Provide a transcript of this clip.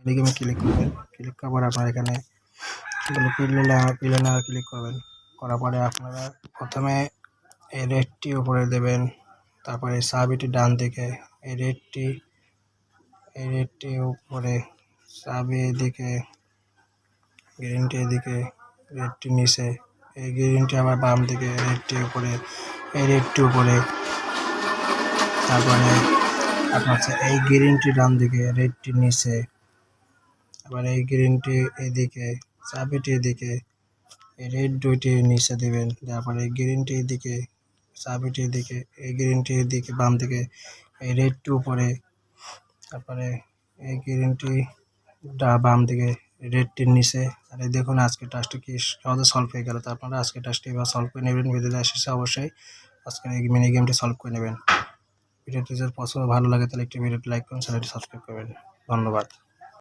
Mini গেমে click করবেন। Click করার পর আপনারা এখানে প্লেনে ক্লিক করবেন। করার পরে আপনারা প্রথমে এই রেডটি উপরে দেবেন, তারপরে সাবিটি ডান দিকে, এই রেডটি উপরে, সাবি এদিকে, গ্রিনটি এদিকে, রেডটি নিচে, এই গ্রিনটি আবার বাম দিকে, রেডটি উপরে, এই রেডটি উপরে, তারপরে আপনার এই গ্রিনটি ডান দিকে, রেডটি নিচে, আবার এই গ্রিনটি এদিকে, চাবিটি এদিকে, এই রেড দুইটি নিচে দেবেন। তারপরে এই গ্রিনটি এদিকে, চাবিটি এদিকে, এই গ্রিনটি এদিকে বাম দিকে, এই রেডটি উপরে, তারপরে এই গ্রিনটি বাম দিকে, রেডটির নিচে। আর এই দেখুন আজকে টাস্কটি কি সহজে সলভ হয়ে গেল। তো আপনারা আজকে টাস্কটি এবার সলভ করে নেবেন। ভিডিওতে এসেছে অবশ্যই আজকের এই মিনি গেমটি সলভ করে নেবেন। ভিডিওটি যদি পছন্দ ভালো লাগে তাহলে একটি ভিডিওটি লাইক করুন, চ্যানেলটি সাবস্ক্রাইব করবেন। ধন্যবাদ।